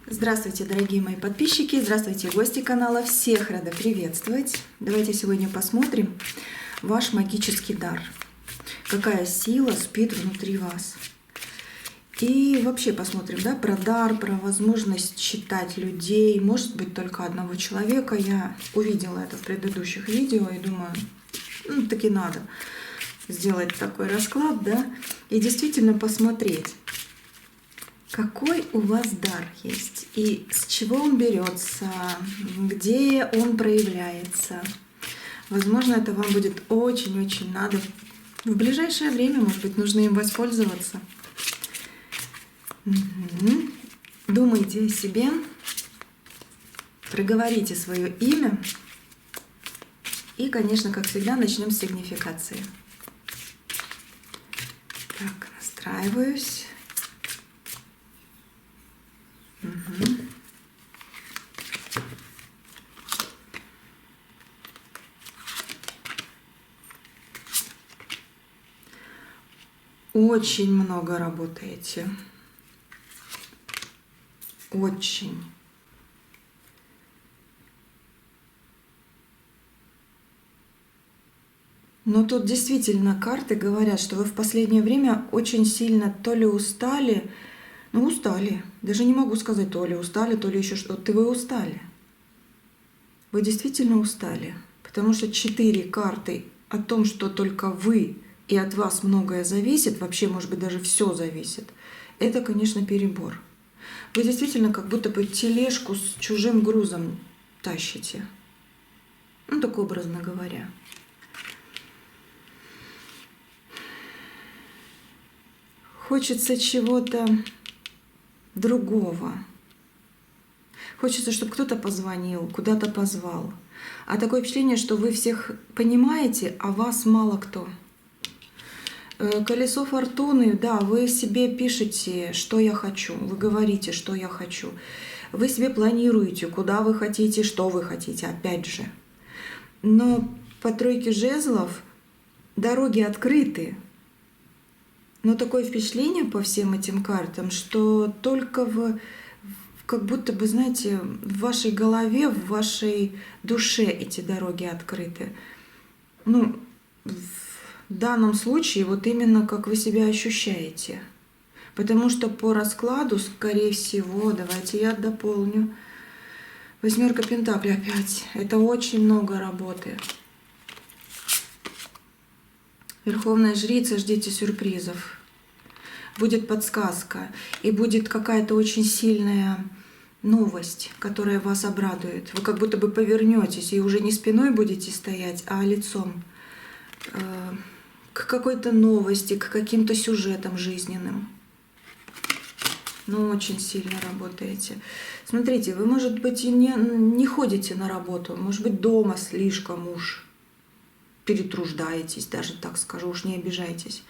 Здравствуйте, дорогие мои подписчики, здравствуйте, гости канала, всех рада приветствовать. Давайте сегодня посмотрим ваш магический дар. Какая сила спит внутри вас. И вообще посмотрим, да, про дар, про возможность читать людей, может быть, только одного человека. Я увидела это в предыдущих видео и думаю, ну, таки надо сделать такой расклад, да, и действительно посмотреть, какой у вас дар есть и с чего он берется, где он проявляется. Возможно, это вам будет очень-очень надо. В ближайшее время, может быть, нужно им воспользоваться. Думайте о себе, проговорите свое имя и, конечно, как всегда, начнем с сигнификации. Так, настраиваюсь. Очень много работаете. Очень. Но тут действительно карты говорят, что вы в последнее время очень сильно то ли устали, устали. Даже не могу сказать, то ли устали, то ли еще что-то. Вы устали. Вы действительно устали. Потому что 4 карты о том, что только вы и от вас многое зависит, вообще, может быть, даже все зависит, это, конечно, перебор. Вы действительно как будто бы тележку с чужим грузом тащите. Ну, так образно говоря. Хочется чего-то другого. Хочется, чтобы кто-то позвонил, куда-то позвал. А такое впечатление, что вы всех понимаете, а вас мало кто. Колесо фортуны, да, вы себе пишете, что я хочу, вы говорите, что я хочу. Вы себе планируете, куда вы хотите, что вы хотите, опять же. Но по тройке жезлов дороги открыты. Но такое впечатление по всем этим картам, что только как будто бы, знаете, в вашей голове, в вашей душе эти дороги открыты. Ну, в данном случае вот именно как вы себя ощущаете. Потому что по раскладу, скорее всего, давайте я дополню. 8 пентаклей опять. Это очень много работы. Верховная жрица, ждите сюрпризов. Будет подсказка и будет какая-то очень сильная новость, которая вас обрадует. Вы как будто бы повернетесь и уже не спиной будете стоять, а лицом к какой-то новости, к каким-то сюжетам жизненным. Ну, очень сильно работаете. Смотрите, вы, может быть, и не ходите на работу, может быть, дома слишком уж перетруждаетесь, даже так скажу, уж не обижайтесь.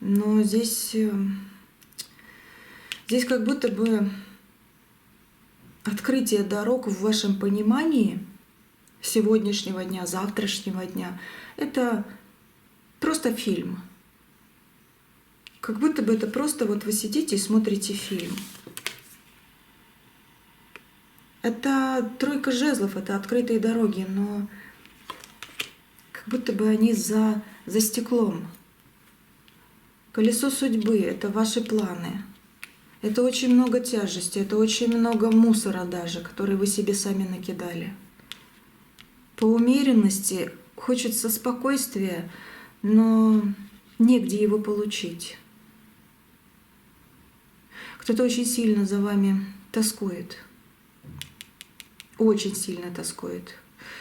Но здесь как будто бы открытие дорог в вашем понимании сегодняшнего дня, завтрашнего дня — это просто фильм. Как будто бы это просто вот вы сидите и смотрите фильм. Это тройка жезлов, это открытые дороги, но как будто бы они за стеклом. Колесо судьбы — это ваши планы. Это очень много тяжести, это очень много мусора даже, который вы себе сами накидали. По умеренности хочется спокойствия, но негде его получить. Кто-то очень сильно за вами тоскует. Очень сильно тоскует.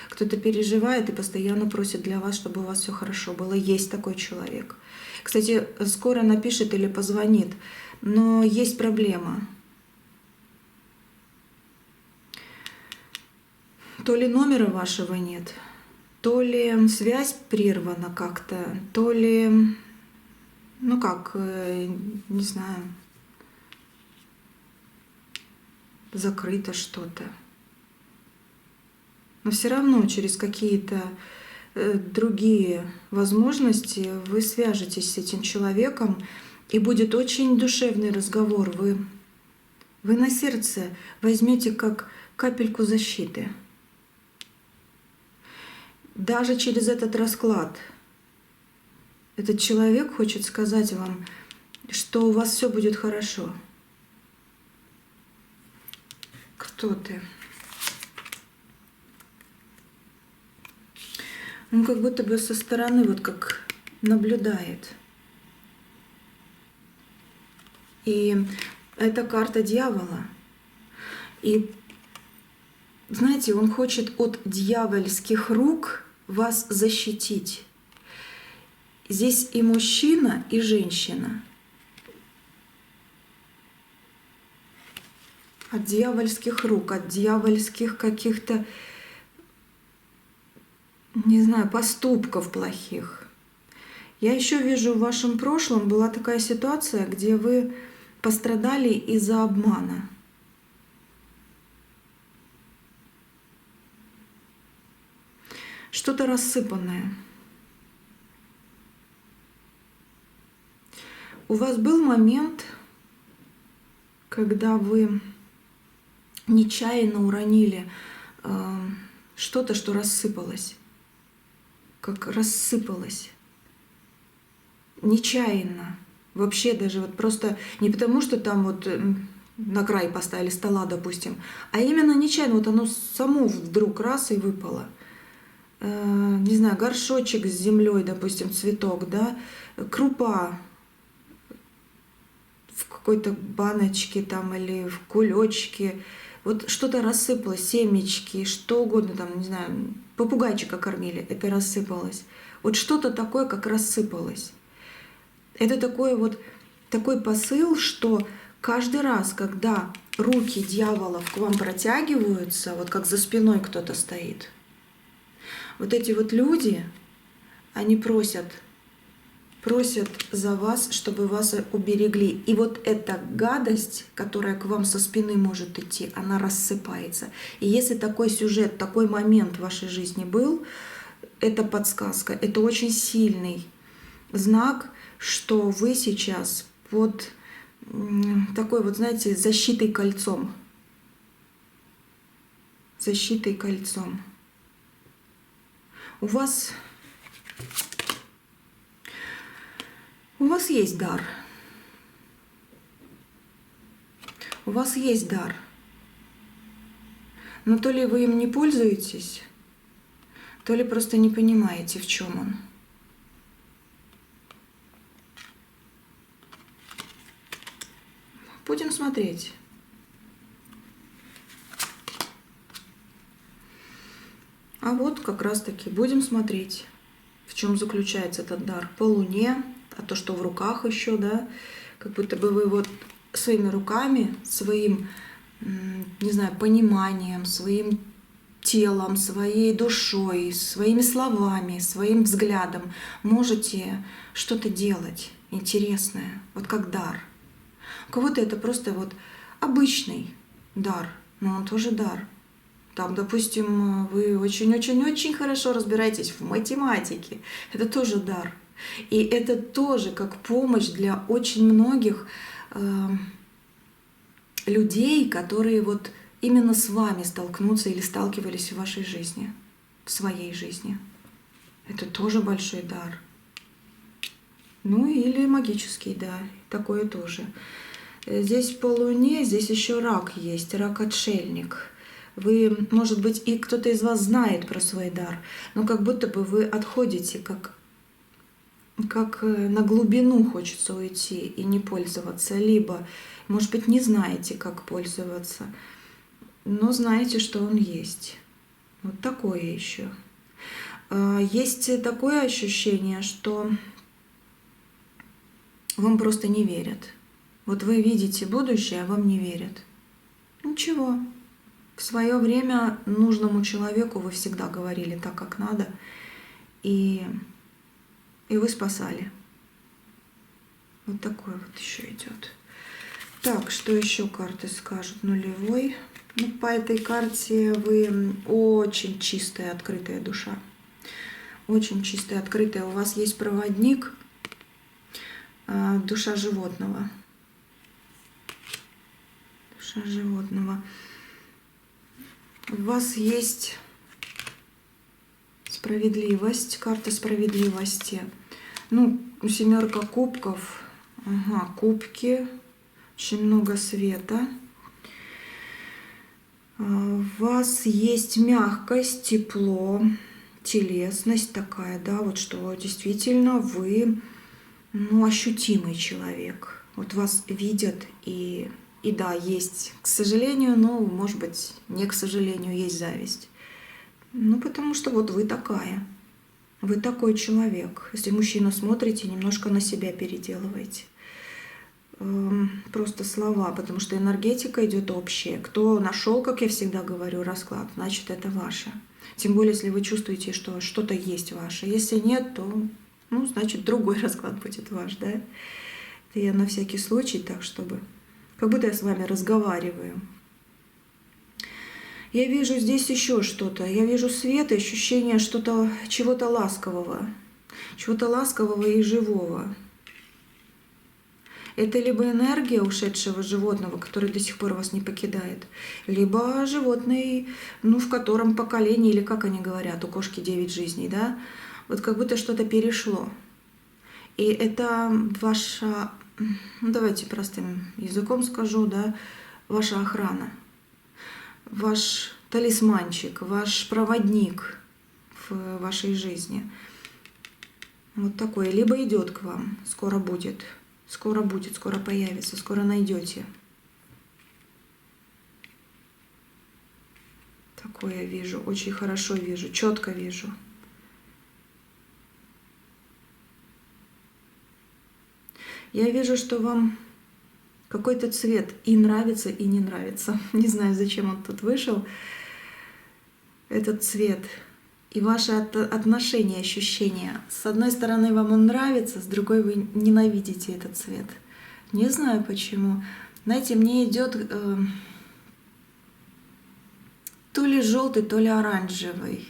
Кто-то переживает и постоянно просит для вас, чтобы у вас все хорошо было. Есть такой человек. Кстати, скоро напишет или позвонит, но есть проблема. То ли номера вашего нет, то ли связь прервана как-то, то ли, не знаю, закрыто что-то. Но все равно через какие-то другие возможности вы свяжетесь с этим человеком, и будет очень душевный разговор. Вы Вы на сердце возьмете как капельку защиты. Даже через этот расклад этот человек хочет сказать вам, что у вас все будет хорошо. Кто ты? Он как будто бы со стороны вот как наблюдает. И это карта дьявола. И знаете, он хочет от дьявольских рук вас защитить. Здесь и мужчина, и женщина. От дьявольских рук, от дьявольских каких-то, не знаю, поступков плохих. Я еще вижу, в вашем прошлом была такая ситуация, где вы пострадали из-за обмана. Что-то рассыпанное. У вас был момент, когда вы нечаянно уронили что-то, что рассыпалось. Как рассыпалось. Нечаянно. Вообще даже вот просто не потому, что там вот на край поставили стола, допустим, а именно нечаянно. Вот оно само вдруг раз и выпало. Не знаю, горшочек с землей, допустим, цветок, да, крупа в какой-то баночке там или в кулечке. Вот что-то рассыпалось, семечки, что угодно там, не знаю, попугайчика кормили, это рассыпалось. Вот что-то такое, как рассыпалось. Это такой посыл, что каждый раз, когда руки дьяволов к вам протягиваются, вот как за спиной кто-то стоит, вот эти вот люди, они просят за вас, чтобы вас уберегли. И вот эта гадость, которая к вам со спины может идти, она рассыпается. И если такой сюжет, такой момент в вашей жизни был, это подсказка, это очень сильный знак, что вы сейчас под такой вот, знаете, защитой кольцом. Защитой кольцом. У вас есть дар. У вас есть дар. Но то ли вы им не пользуетесь, то ли просто не понимаете, в чем он. Будем смотреть. А вот как раз-таки будем смотреть, в чем заключается этот дар. По Луне, а то, что в руках еще, да, как будто бы вы вот своими руками, своим, не знаю, пониманием, своим телом, своей душой, своими словами, своим взглядом можете что-то делать интересное, вот как дар. У кого-то это просто вот обычный дар, но он тоже дар. Там, допустим, вы очень-очень-очень хорошо разбираетесь в математике. Это тоже дар. И это тоже как помощь для очень многих людей, которые вот именно с вами столкнутся или сталкивались в вашей жизни, в своей жизни. Это тоже большой дар. Ну или магический, да, такое тоже. Здесь по Луне, здесь еще рак есть, рак-отшельник. Вы, может быть, и кто-то из вас знает про свой дар, но как будто бы вы отходите, как на глубину хочется уйти и не пользоваться, либо, может быть, не знаете, как пользоваться, но знаете, что он есть. Вот такое еще. Есть такое ощущение, что вам просто не верят. Вот вы видите будущее, а вам не верят. Ничего. В свое время нужному человеку вы всегда говорили так, как надо, и вы спасали. Вот такой вот еще идет. Так, что еще карты скажут? Нулевой. Ну, по этой карте вы очень чистая, открытая душа. Очень чистая, открытая. У вас есть проводник, душа животного. вашего животного. У вас есть справедливость, карта справедливости. Ну, семерка кубков, ага, кубки, очень много света. У вас есть мягкость, тепло, телесность такая, да, вот что действительно вы, ну, ощутимый человек. Вот вас видят и да, есть, к сожалению, но, может быть, не к сожалению, есть зависть. Ну, потому что вот вы такая. Вы такой человек. Если мужчину смотрите, немножко на себя переделываете. Просто слова, потому что энергетика идет общая. Кто нашел, как я всегда говорю, расклад, значит, это ваше. Тем более, если вы чувствуете, что что-то есть ваше. Если нет, то, ну, значит, другой расклад будет ваш, да? Это я на всякий случай, так, чтобы... Как будто я с вами разговариваю. Я вижу здесь еще что-то. Я вижу свет и ощущение что-то, чего-то ласкового. Чего-то ласкового и живого. Это либо энергия ушедшего животного, который до сих пор вас не покидает, либо животный, ну, в котором поколение, или как они говорят, у кошки 9 жизней, да? Вот как будто что-то перешло. И это ваша, ну, давайте простым языком скажу, да, ваша охрана. Ваш талисманчик, ваш проводник в вашей жизни. Вот такой. Либо идет к вам, скоро будет, скоро появится, скоро найдете. Такое вижу, очень хорошо вижу, четко вижу. Я вижу, что вам какой-то цвет и нравится, и не нравится. Не знаю, зачем он тут вышел, этот цвет. И ваши отношения, ощущения. С одной стороны, вам он нравится, с другой вы ненавидите этот цвет. Не знаю почему. Знаете, мне идет то ли желтый, то ли оранжевый.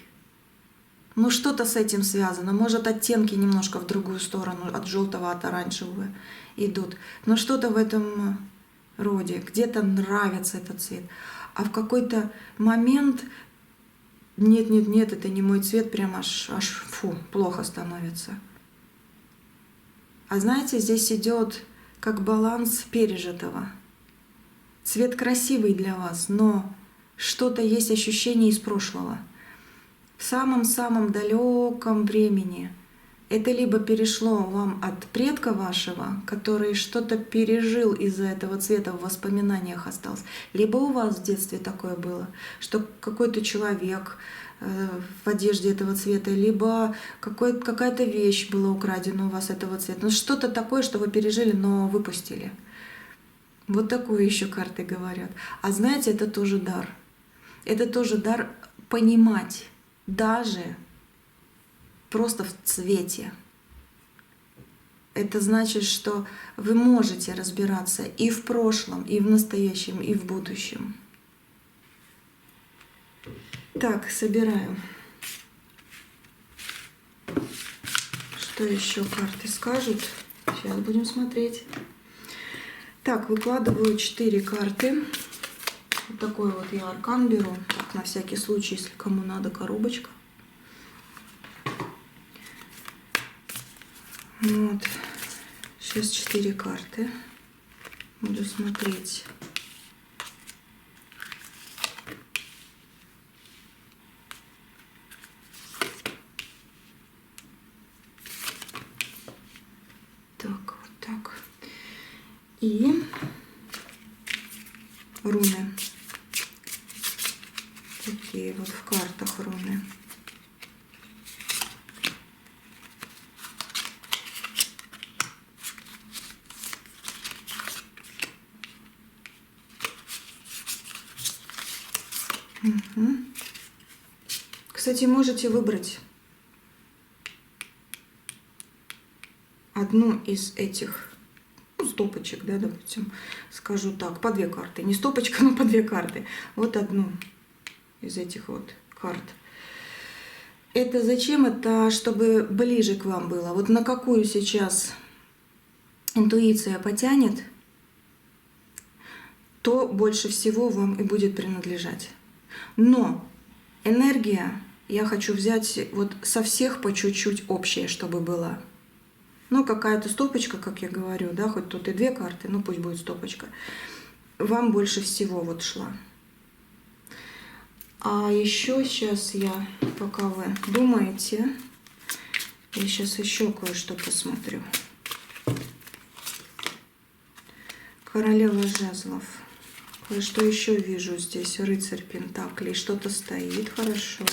Ну, что-то с этим связано. Может, оттенки немножко в другую сторону, от желтого, от оранжевого идут. Но что-то в этом роде. Где-то нравится этот цвет. А в какой-то момент нет, это не мой цвет, прям аж фу, плохо становится. А знаете, здесь идет как баланс пережитого. Цвет красивый для вас, но что-то есть ощущение из прошлого. В самом-самом далеком времени это либо перешло вам от предка вашего, который что-то пережил из-за этого цвета, в воспоминаниях остался, либо у вас в детстве такое было, что какой-то человек в одежде этого цвета, либо какая-то вещь была украдена у вас этого цвета. Ну, что-то такое, что вы пережили, но выпустили. Вот такое еще карты говорят. А знаете, это тоже дар. Это тоже дар понимать. Даже просто в цвете. Это значит, что вы можете разбираться и в прошлом, и в настоящем, и в будущем. Так, собираю. Что еще карты скажут? Сейчас будем смотреть. Так, выкладываю 4 карты. Вот такой вот я аркан беру. Так, на всякий случай, если кому надо, коробочка. Вот. Сейчас 4 карты. Буду смотреть. Так, вот так. И руны. Такие вот в картах руны. Угу. Кстати, можете выбрать одну из этих, ну, стопочек, да, допустим, скажу так, по 2 карты. Не стопочка, но по 2 карты. Вот одну из этих вот карт. Это зачем? Это чтобы ближе к вам было. Вот на какую сейчас интуиция потянет, то больше всего вам и будет принадлежать. Но энергия я хочу взять вот со всех по чуть-чуть общее, чтобы была. Ну, какая-то стопочка, как я говорю, да, хоть тут и 2 карты, ну пусть будет стопочка. Вам больше всего вот шла. А еще сейчас я, пока вы думаете, я сейчас еще кое-что посмотрю. Королева жезлов. Кое-что еще вижу здесь. Рыцарь пентаклей. Что-то стоит. Хорошо.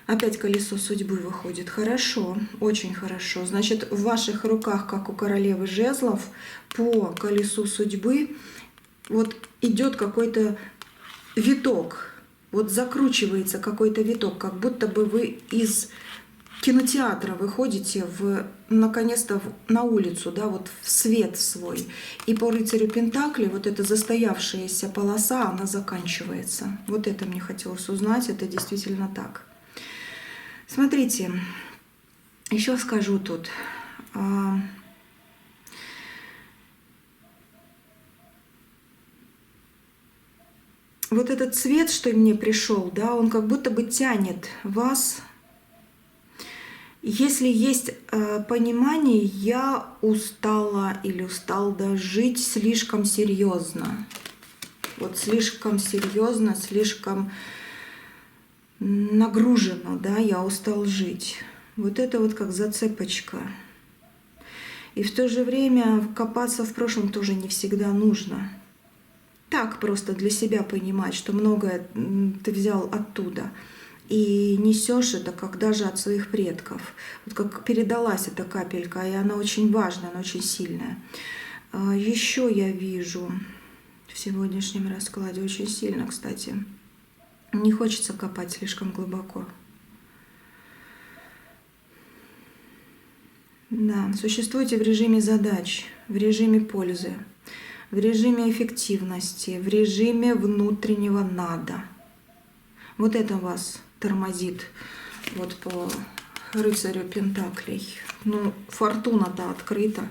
Опять колесо судьбы выходит. Хорошо. Очень хорошо. Значит, в ваших руках, как у королевы жезлов, по колесу судьбы вот идет какой-то виток. Вот закручивается какой-то виток, как будто бы вы из кинотеатра выходите наконец-то на улицу, да, вот в свет свой. И по рыцарю Пентаклей вот эта застоявшаяся полоса, она заканчивается. Вот это мне хотелось узнать, это действительно так. Смотрите, еще скажу тут. Вот этот цвет, что мне пришел, да, он как будто бы тянет вас. Если есть понимание, я устала или устал да, жить слишком серьезно. Вот слишком серьезно, слишком нагружено, да, я устал жить. Вот это вот как зацепочка. И в то же время копаться в прошлом тоже не всегда нужно. Так просто для себя понимать, что многое ты взял оттуда. И несешь это как даже от своих предков. Вот как передалась эта капелька, и она очень важная, она очень сильная. Еще я вижу в сегодняшнем раскладе очень сильно, кстати. Не хочется копать слишком глубоко. Да, существуйте в режиме задач, в режиме пользы, в режиме эффективности, в режиме внутреннего «надо». Вот это вас тормозит вот по рыцарю Пентаклей. Ну, фортуна-то открыта.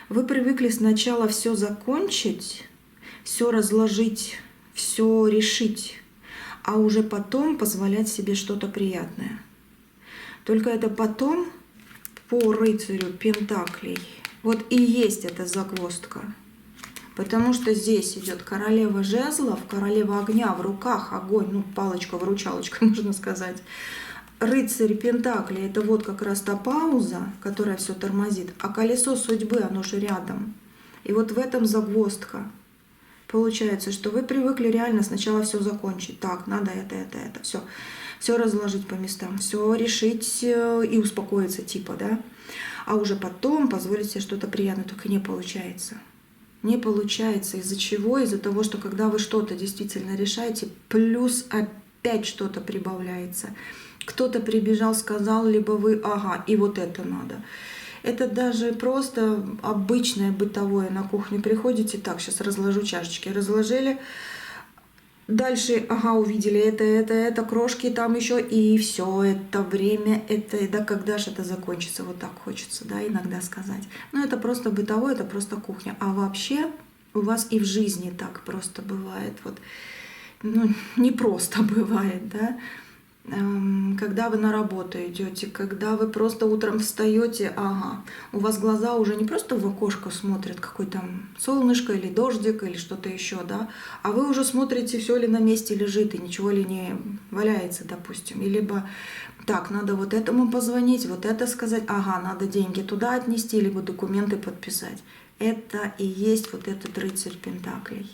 Вы привыкли сначала все закончить, все разложить, все решить, а уже потом позволять себе что-то приятное. Только это потом по рыцарю Пентаклей вот и есть эта загвоздка. Потому что здесь идет королева жезлов, королева огня в руках, огонь, ну палочка-выручалочка, можно сказать. Рыцарь Пентаклей — это вот как раз та пауза, которая все тормозит, а колесо судьбы, оно же рядом. И вот в этом загвоздка. Получается, что вы привыкли реально сначала все закончить. Так, надо это, все разложить по местам, все решить и успокоиться типа, да. А уже потом позволить себе что-то приятное, только не получается. Не получается. Из-за чего? Из-за того, что когда вы что-то действительно решаете, плюс опять что-то прибавляется. Кто-то прибежал, сказал, либо вы, ага, и вот это надо. Это даже просто обычное бытовое. На кухню приходите, так, сейчас разложу чашечки. Разложили. Дальше, ага, увидели это, крошки там еще, и все это время, это, да когда же это закончится, вот так хочется, да, иногда сказать. Но это просто бытовое, это просто кухня. А вообще у вас и в жизни так просто бывает, вот, ну, не просто бывает, да. Когда вы на работу идете, когда вы просто утром встаете, ага, у вас глаза уже не просто в окошко смотрят, какой там солнышко или дождик или что-то еще, да, а вы уже смотрите, все ли на месте лежит и ничего ли не валяется, допустим, и либо так, надо вот этому позвонить, вот это сказать, ага, надо деньги туда отнести, либо документы подписать. Это и есть вот этот рыцарь Пентаклей.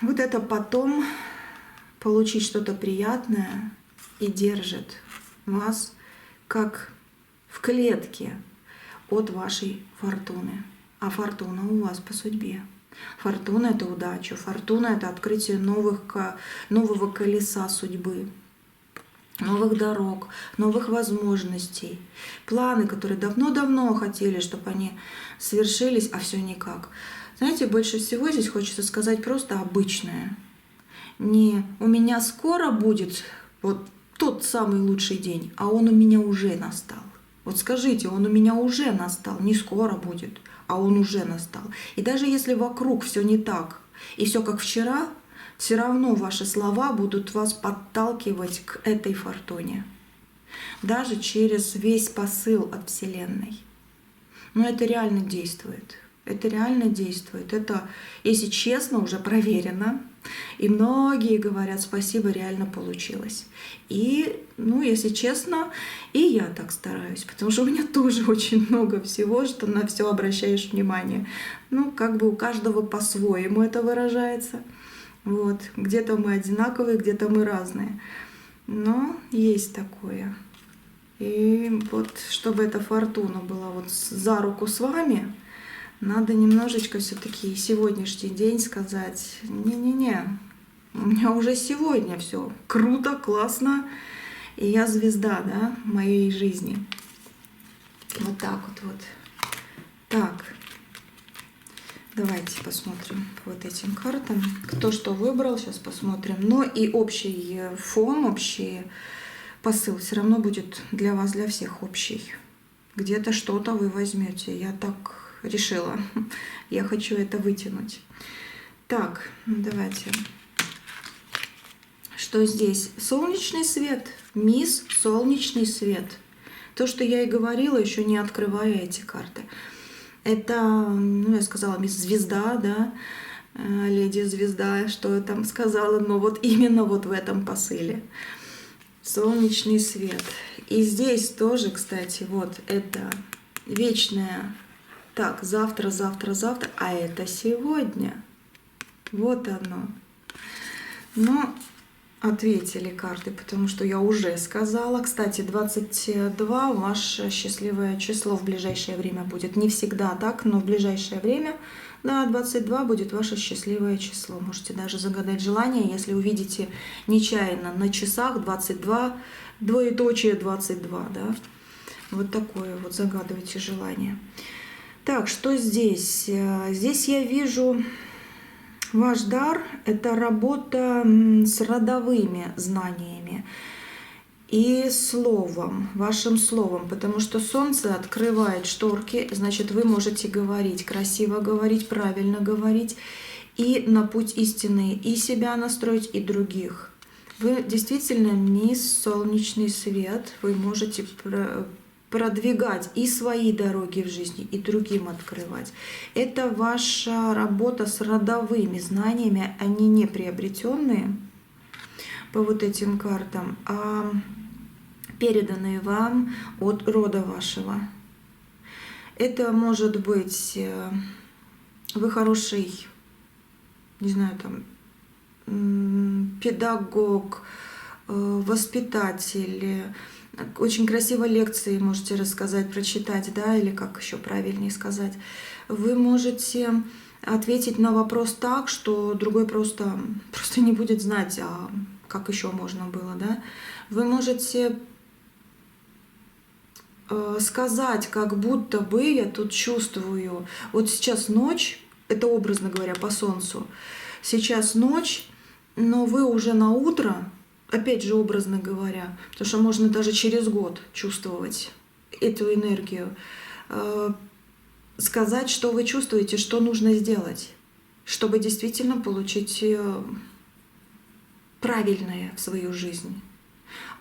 Вот это потом получить что-то приятное и держит вас как в клетке от вашей фортуны. А фортуна у вас по судьбе. Фортуна — это удача, фортуна — это открытие нового колеса судьбы, новых дорог, новых возможностей. Планы, которые давно-давно хотели, чтобы они свершились, а все никак. Знаете, больше всего здесь хочется сказать просто обычное. Не «у меня скоро будет вот тот самый лучший день», а он у меня уже настал. Вот скажите, он у меня уже настал, не скоро будет, а он уже настал. И даже если вокруг все не так, и все как вчера, все равно ваши слова будут вас подталкивать к этой фортуне. Даже через весь посыл от Вселенной. Но это реально действует. Это реально действует. Это, если честно, уже проверено. И многие говорят, спасибо, реально получилось. И, если честно, и я так стараюсь, потому что у меня тоже очень много всего, что на все обращаешь внимание. Как бы у каждого по-своему это выражается. Вот. Где-то мы одинаковые, где-то мы разные. Но есть такое. И вот, чтобы эта фортуна была вот за руку с вами, надо немножечко все-таки сегодняшний день сказать: не-не-не, у меня уже сегодня все круто, классно, и я звезда, да, моей жизни. Вот так вот. Так, давайте посмотрим по вот этим картам. Кто что выбрал, сейчас посмотрим. Но и общий фон, общий посыл все равно будет для вас, для всех общий. Где-то что-то вы возьмете. Я так решила. Я хочу это вытянуть. Так, давайте. Что здесь? Солнечный свет. Мисс Солнечный свет. То, что я и говорила, еще не открывая эти карты. Это, я сказала, мисс Звезда, да, леди Звезда, что я там сказала, но вот именно вот в этом посыле. Солнечный свет. И здесь тоже, кстати, вот это вечное. Так, завтра, а это сегодня. Вот оно. Но ответили карты, потому что я уже сказала. Кстати, 22 ваше счастливое число в ближайшее время будет. Не всегда так, но в ближайшее время, да, 22 будет ваше счастливое число. Можете даже загадать желание, если увидите нечаянно на часах 22, двоеточие 22, да. Вот такое вот загадывайте желание. Так, что здесь? Здесь я вижу ваш дар – это работа с родовыми знаниями и словом, вашим словом, потому что солнце открывает шторки, значит, вы можете говорить, красиво говорить, правильно говорить, и на путь истины и себя настроить, и других. Вы действительно мисс Солнечный свет, вы можете продвигать и свои дороги в жизни, и другим открывать. Это ваша работа с родовыми знаниями, они не приобретенные по вот этим картам, а переданные вам от рода вашего. Это может быть вы хороший, не знаю, там, педагог, воспитатель, очень красиво лекции можете рассказать, прочитать, да, или как еще правильнее сказать. Вы можете ответить на вопрос так, что другой просто не будет знать, а как еще можно было, да. Вы можете сказать, как будто бы я тут чувствую. Вот сейчас ночь, это образно говоря, по солнцу. Сейчас ночь, но вы уже на утро, опять же, образно говоря, потому что можно даже через год чувствовать эту энергию, сказать, что вы чувствуете, что нужно сделать, чтобы действительно получить правильное в свою жизнь.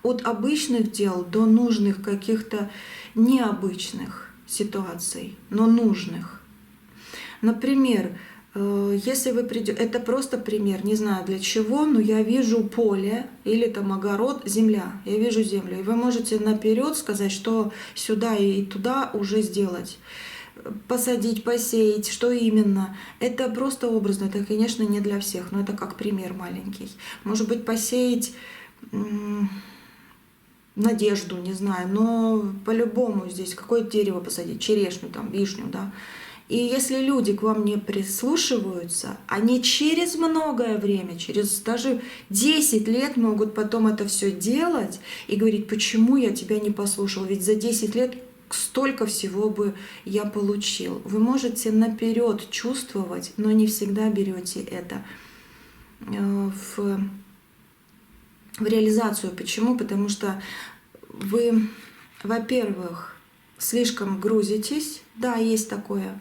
От обычных дел до нужных каких-то необычных ситуаций, но нужных. Например, если вы придете, это просто пример, не знаю для чего, но я вижу поле или там огород, земля, я вижу землю, и вы можете наперед сказать, что сюда и туда уже сделать, посадить, посеять, что именно. Это просто образно, это, конечно, не для всех, но это как пример маленький. Может быть, посеять надежду, не знаю, но по-любому здесь какое дерево посадить, черешню, там, вишню, да. И если люди к вам не прислушиваются, они через многое время, через даже 10 лет могут потом это все делать и говорить, почему я тебя не послушал, ведь за 10 лет столько всего бы я получил. Вы можете наперед чувствовать, но не всегда берете это в реализацию. Почему? Потому что вы, во-первых, слишком грузитесь, да, есть такое.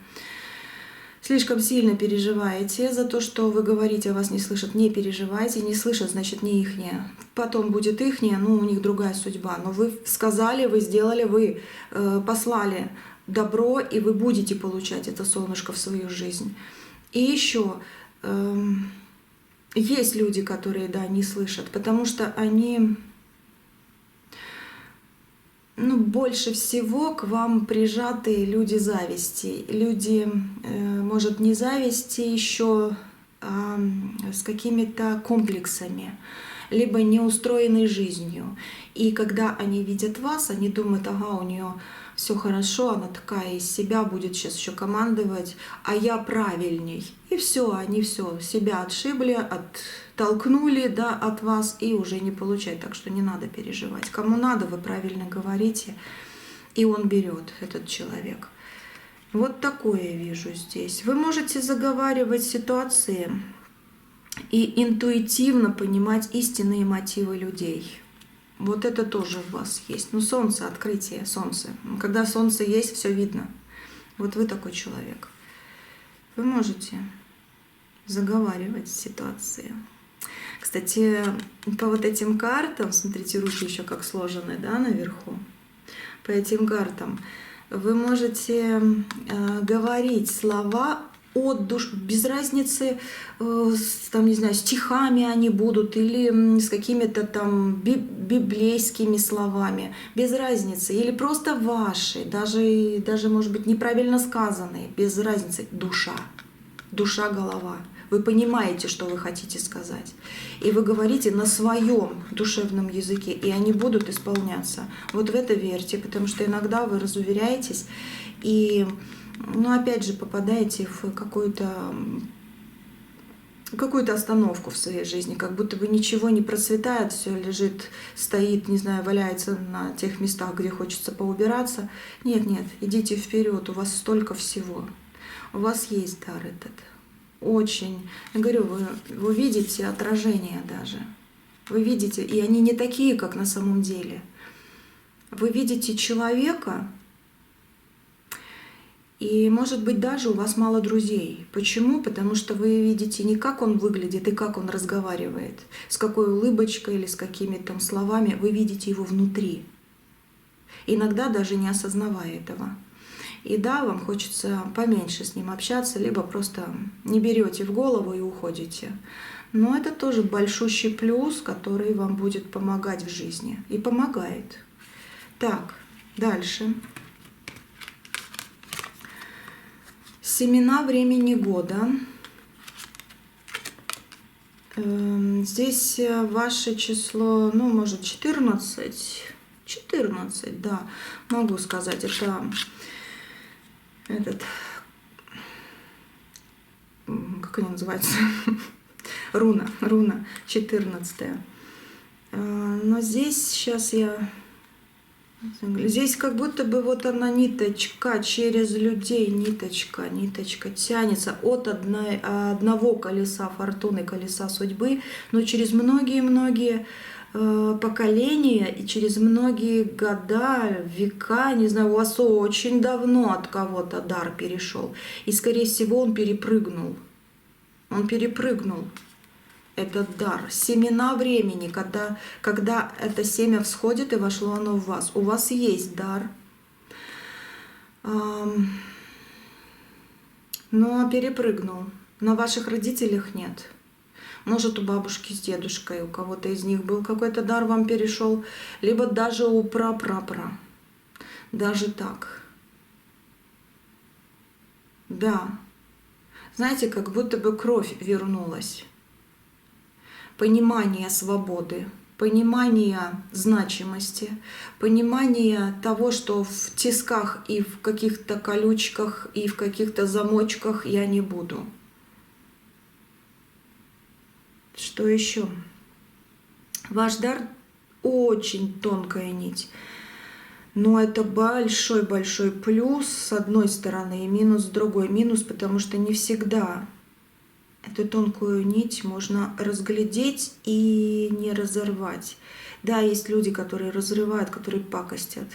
Слишком сильно переживаете за то, что вы говорите, а вас не слышат. Не переживайте, не слышат, значит, не ихнее. Потом будет ихнее, ну, у них другая судьба. Но вы сказали, вы сделали, вы послали добро, и вы будете получать это солнышко в свою жизнь. И еще есть люди, которые, да, не слышат, потому что они... Ну, больше всего к вам прижаты люди зависти. Люди, может, не зависти еще, а с какими-то комплексами, либо неустроенной жизнью. И когда они видят вас, они думают, ага, у нее все хорошо, она такая из себя будет сейчас еще командовать, а я правильней. И все, они все себя отшибли, оттолкнули, да, от вас и уже не получать. Так что не надо переживать. Кому надо, вы правильно говорите, и он берет, этот человек. Вот такое я вижу здесь. Вы можете заговаривать ситуации и интуитивно понимать истинные мотивы людей. Вот это тоже в вас есть. Ну, солнце, открытие, солнце. Когда солнце есть, все видно. Вот вы такой человек. Вы можете заговаривать ситуации. Кстати, по вот этим картам, смотрите, руки еще как сложены, да, наверху. По этим картам вы можете говорить слова от души, без разницы, там, не знаю, стихами они будут или с какими-то там библейскими словами, без разницы, или просто ваши, даже может быть, неправильно сказанные, без разницы, душа, голова. Вы понимаете, что вы хотите сказать. И вы говорите на своем душевном языке, и они будут исполняться. Вот в это верьте, потому что иногда вы разуверяетесь и, ну, опять же, попадаете в какую-то остановку в своей жизни, как будто бы ничего не процветает, все лежит, стоит, не знаю, валяется на тех местах, где хочется поубираться. Нет, идите вперед, у вас столько всего. У вас есть дар этот. Очень. Я говорю, вы видите отражение даже. Вы видите, и они не такие, как на самом деле. Вы видите человека, и, может быть, даже у вас мало друзей. Почему? Потому что вы видите не как он выглядит и как он разговаривает, с какой улыбочкой или с какими там словами. Вы видите его внутри. Иногда даже не осознавая этого. И да, вам хочется поменьше с ним общаться, либо просто не берете в голову и уходите. Но это тоже большущий плюс, который вам будет помогать в жизни. И помогает. Так, дальше. Семена времени года. Здесь ваше число, ну, может, 14. 14, да, могу сказать. Это как они называются? Руна 14. Но здесь сейчас здесь как будто бы вот она ниточка через людей, ниточка тянется от одного колеса фортуны, колеса судьбы, но через многие-многие поколения и через многие года, века, не знаю, у вас очень давно от кого-то дар перешел. И, скорее всего, он перепрыгнул. Этот дар. Семена времени, когда это семя всходит и вошло оно в вас. У вас есть дар. Но перепрыгнул. На ваших родителях нет. Может, у бабушки с дедушкой, у кого-то из них был какой-то дар, вам перешел, либо даже у прапрапра. Даже так. Да. Знаете, как будто бы кровь вернулась. Понимание свободы, понимание значимости, понимание того, что в тисках и в каких-то колючках и в каких-то замочках я не буду. Что еще? Ваш дар очень тонкая нить. Но это большой-большой плюс с одной стороны и минус с другой. Минус, потому что не всегда эту тонкую нить можно разглядеть и не разорвать. Да, есть люди, которые разрывают, которые пакостят.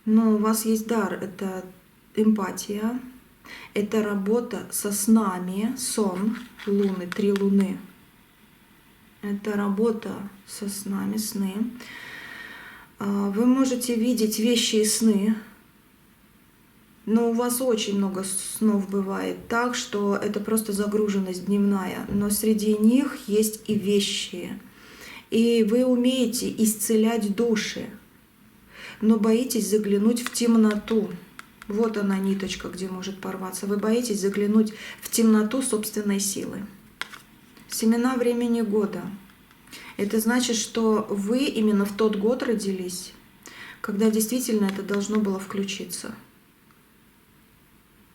Но у вас есть дар, это эмпатия, это работа со снами, сон, луны, 3 луны. Это работа со снами, сны. Вы можете видеть вещи и сны, но у вас очень много снов бывает так, что это просто загруженность дневная. Но среди них есть и вещи. И вы умеете исцелять души, но боитесь заглянуть в темноту. Вот она ниточка, где может порваться. Вы боитесь заглянуть в темноту собственной силы. Семена времени года. Это значит, что вы именно в тот год родились, когда действительно это должно было включиться.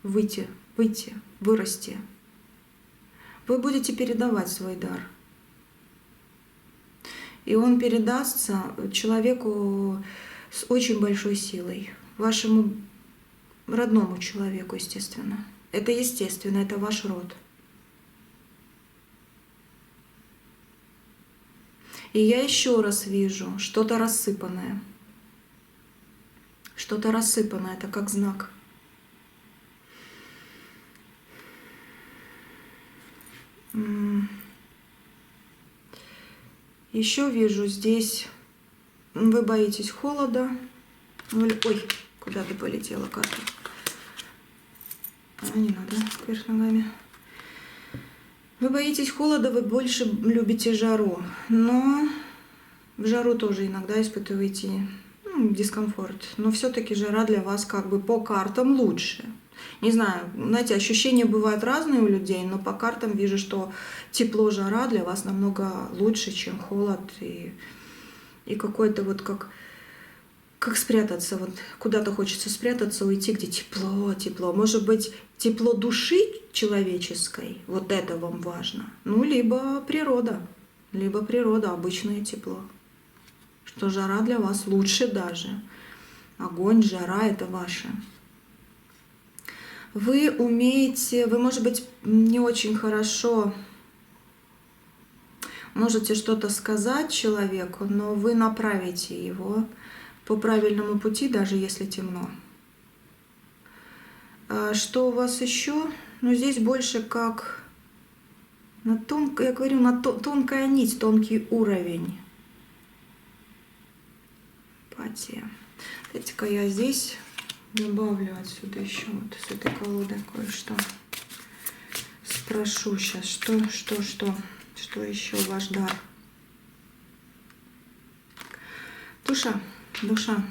Выйти, вырасти. Вы будете передавать свой дар. И он передастся человеку с очень большой силой. Вашему родному человеку, естественно. Это естественно, это ваш род. И я еще раз вижу что-то рассыпанное. Что-то рассыпанное, это как знак. Еще вижу здесь, вы боитесь холода. Ой, куда ты полетела, карта? Не надо, вверх ногами. Вы боитесь холода, вы больше любите жару. Но в жару тоже иногда испытываете дискомфорт. Но все-таки жара для вас как бы по картам лучше. Не знаю, знаете, ощущения бывают разные у людей, но по картам вижу, что тепло, жара для вас намного лучше, чем холод и какой-то вот как спрятаться, вот куда-то хочется спрятаться, уйти, где тепло, тепло. Может быть, тепло души человеческой, вот это вам важно. Ну, либо природа, обычное тепло. Что жара для вас лучше даже. Огонь, жара — это ваше. Вы умеете, вы, может быть, не очень хорошо можете что-то сказать человеку, но вы направите его по правильному пути, даже если темно. Что у вас еще? Ну, здесь больше как на я говорю, на тонкая нить, тонкий уровень. Эмпатия. Дайте-ка я здесь добавлю отсюда еще вот с этой колоды кое-что. Спрошу сейчас, что еще ваш дар? Душа.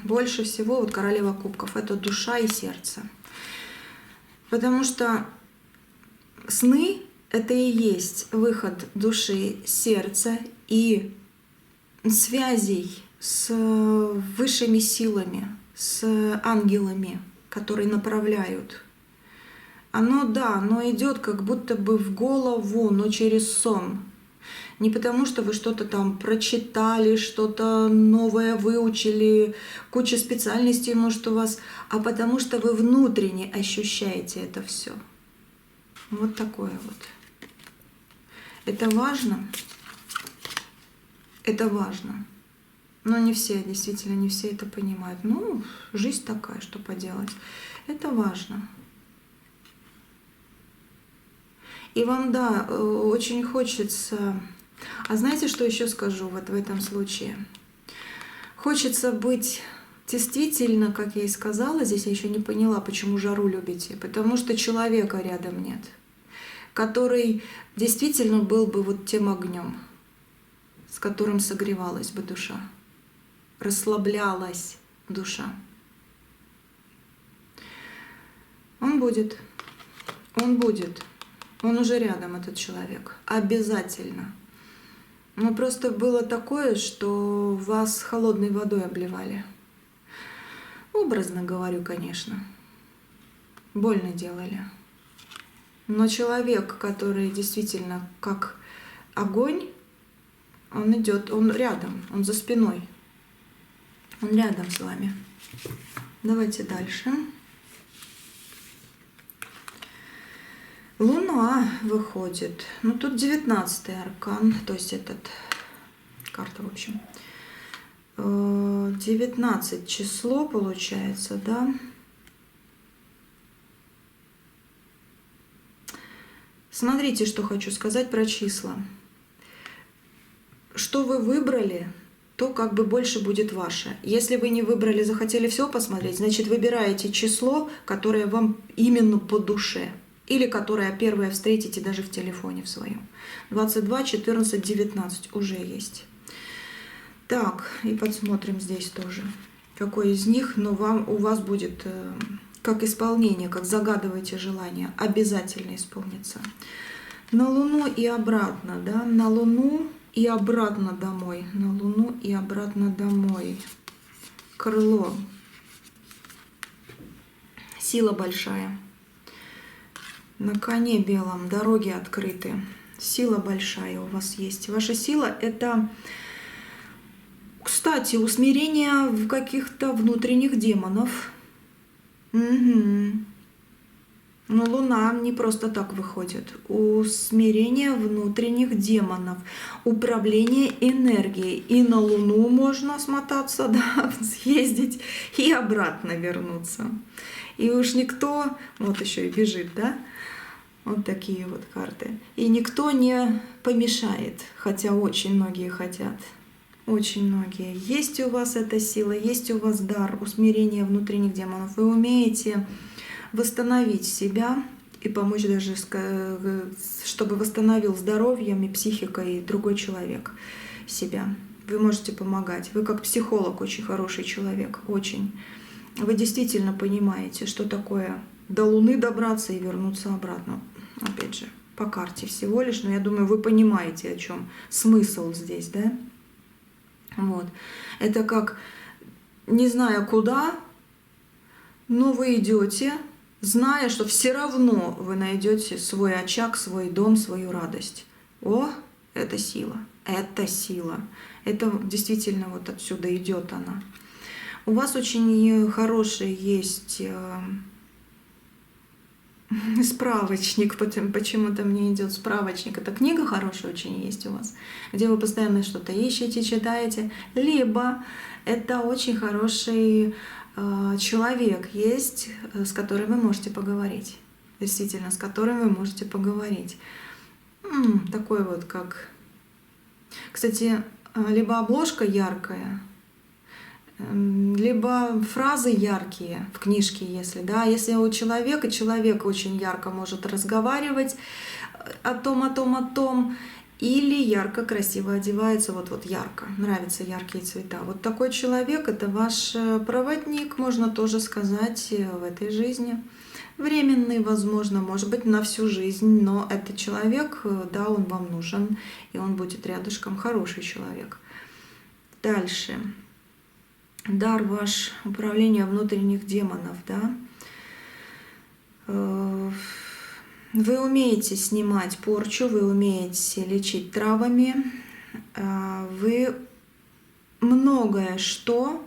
Больше всего вот королева кубков — это душа и сердце. Потому что сны — это и есть выход души, сердца и связей с высшими силами, с ангелами, которые направляют. Оно идет как будто бы в голову, но через сон. Не потому, что вы что-то там прочитали, что-то новое выучили, куча специальностей, может, у вас, а потому что вы внутренне ощущаете это все. Вот такое вот. Это важно. Это важно. Но не все, действительно, не все это понимают. Ну, жизнь такая, что поделать. Это важно. И вам, да, очень хочется... А знаете, что еще скажу вот в этом случае? Хочется быть действительно, как я и сказала, здесь я еще не поняла, почему жару любите. Потому что человека рядом нет, который действительно был бы вот тем огнем, с которым согревалась бы душа, расслаблялась душа. Он будет. Он уже рядом, этот человек. Обязательно. Но просто было такое, что вас холодной водой обливали. Образно говорю, конечно. Больно делали. Но человек, который действительно как огонь, он идет, он рядом, он за спиной. Он рядом с вами. Давайте дальше. Луна выходит. Ну, тут 19-й аркан, то есть карта, в общем. 19 число получается, да? Смотрите, что хочу сказать про числа. Что вы выбрали, то как бы больше будет ваше. Если вы не выбрали, захотели все посмотреть, значит выбираете число, которое вам именно по душе. Или которое первое встретите даже в телефоне в своем. 22, 14, 19 уже есть. Так, и посмотрим здесь тоже, какой из них, но у вас будет как исполнение, как загадываете желание, обязательно исполнится. На Луну и обратно, да, на Луну и обратно домой, на Луну и обратно домой. Крыло. Сила большая. На коне белом, дороги открыты. Сила большая у вас есть. Ваша сила — это, кстати, усмирение каких-то внутренних демонов. Угу. Но Луна не просто так выходит. Усмирение внутренних демонов, управление энергией. И на Луну можно смотаться, да, съездить и обратно вернуться. И уж никто, вот еще и бежит, да, вот такие вот карты. И никто не помешает, хотя очень многие хотят. Очень многие. Есть у вас эта сила, есть у вас дар усмирения внутренних демонов. Вы умеете восстановить себя и помочь даже, чтобы восстановил здоровьем и психикой другой человек себя. Вы можете помогать. Вы как психолог очень хороший человек, очень. Вы действительно понимаете, что такое до Луны добраться и вернуться обратно. Опять же, по карте всего лишь, но я думаю, вы понимаете, о чем смысл здесь, да? Вот. Это как, не зная куда, но вы идете, зная, что все равно вы найдете свой очаг, свой дом, свою радость. О, это сила, это сила. Это действительно вот отсюда идет она. У вас очень хороший есть справочник, почему-то мне идет справочник. Это книга хорошая очень есть у вас, где вы постоянно что-то ищете, читаете. Либо это очень хороший человек есть, с которым вы можете поговорить. Действительно, с которым вы можете поговорить. Такой вот как... Кстати, либо обложка яркая, либо фразы яркие в книжке, если, да, если у человека, человек очень ярко может разговаривать о том, или ярко, красиво одевается, вот ярко, нравятся яркие цвета. Вот такой человек — это ваш проводник, можно тоже сказать, в этой жизни. Временный, возможно, может быть, на всю жизнь, но этот человек, да, он вам нужен, и он будет рядышком, хороший человек. Дальше. Дар ваш управления внутренних демонов, да. Вы умеете снимать порчу, вы умеете лечить травами, вы многое что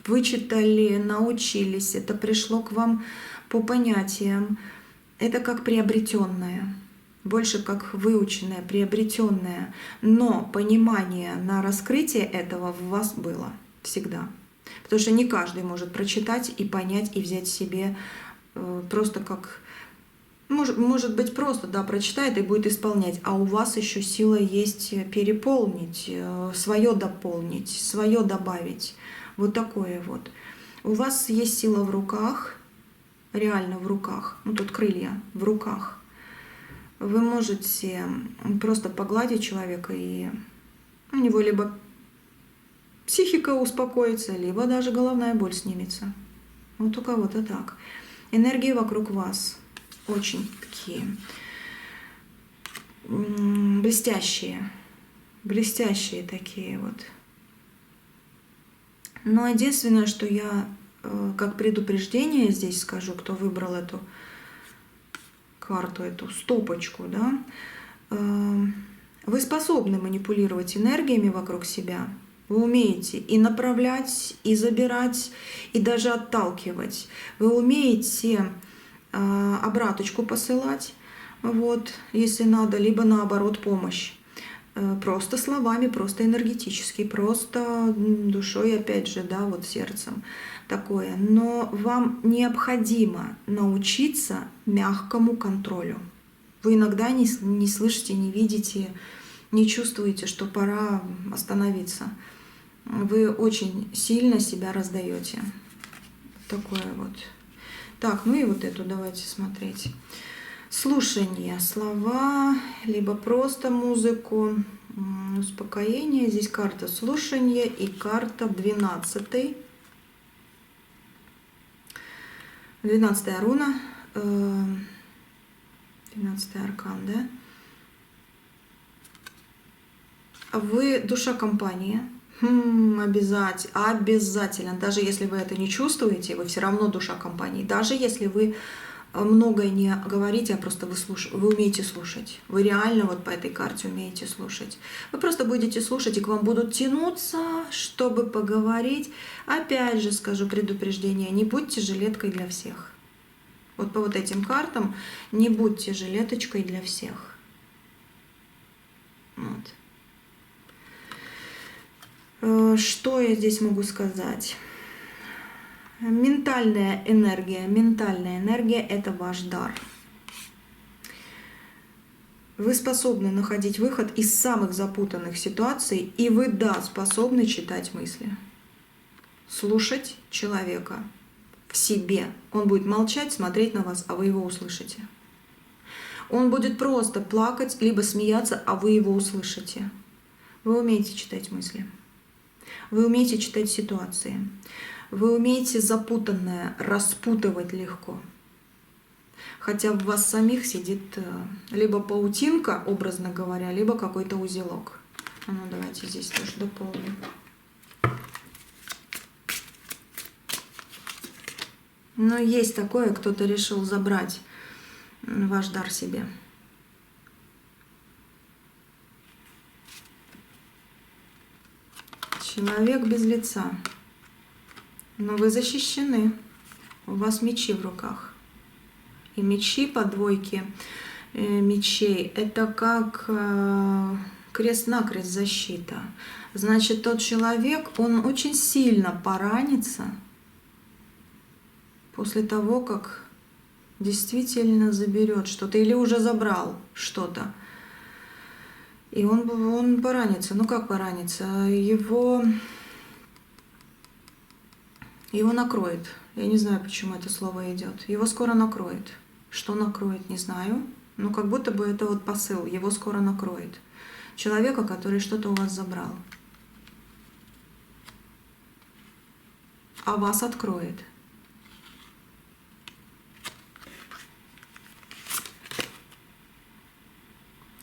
вычитали, научились, это пришло к вам по понятиям, это как приобретенное. Больше как выученное, приобретенное, но понимание на раскрытие этого в вас было всегда. Потому что не каждый может прочитать и понять, и взять себе просто как... Может быть, просто, да, прочитает и будет исполнять, а у вас еще сила есть переполнить, свое дополнить, свое добавить. Вот такое вот. У вас есть сила в руках, реально в руках, ну тут крылья в руках. Вы можете просто погладить человека, и у него либо психика успокоится, либо даже головная боль снимется. Вот у кого-то так. Энергии вокруг вас очень такие блестящие, блестящие такие вот. Но единственное, что я как предупреждение здесь скажу, кто выбрал эту карту, эту стопочку, да, вы способны манипулировать энергиями вокруг себя, вы умеете и направлять, и забирать, и даже отталкивать. Вы умеете обраточку посылать, вот, если надо, либо наоборот помощь. Просто словами, просто энергетически, просто душой, опять же, да, вот сердцем такое. Но вам необходимо научиться мягкому контролю. Вы иногда не слышите, не видите, не чувствуете, что пора остановиться. Вы очень сильно себя раздаете. Такое вот. Так, ну и вот эту давайте смотреть. Слушание, слова, либо просто музыку, успокоение. Здесь карта слушания и карта 12. 12-я руна, 12-й аркан, да? Вы душа компании. Обязательно. Даже если вы это не чувствуете, вы все равно душа компании. Даже если вы многое не говорите, а просто вы умеете слушать. Вы реально вот по этой карте умеете слушать. Вы просто будете слушать, и к вам будут тянуться, чтобы поговорить. Опять же скажу предупреждение, не будьте жилеткой для всех. Вот по вот этим картам не будьте жилеточкой для всех. Вот. Что я здесь могу сказать? Ментальная энергия. Ментальная энергия – это ваш дар. Вы способны находить выход из самых запутанных ситуаций, и вы, да, способны читать мысли. Слушать человека в себе. Он будет молчать, смотреть на вас, а вы его услышите. Он будет просто плакать, либо смеяться, а вы его услышите. Вы умеете читать мысли. Вы умеете читать ситуации. Вы умеете запутанное распутывать легко. Хотя в вас самих сидит либо паутинка, образно говоря, либо какой-то узелок. Ну, давайте здесь тоже дополним. Но есть такое, кто-то решил забрать ваш дар себе. Человек без лица. Но вы защищены. У вас мечи в руках. И мечи по двойке мечей – это как крест-накрест защита. Значит, тот человек, он очень сильно поранится после того, как действительно заберет что-то или уже забрал что-то. И он поранится. Ну как поранится? Его накроет. Я не знаю, почему это слово идет. Его скоро накроет. Что накроет, не знаю. Но как будто бы это вот посыл. Его скоро накроет. Человека, который что-то у вас забрал. А вас откроет.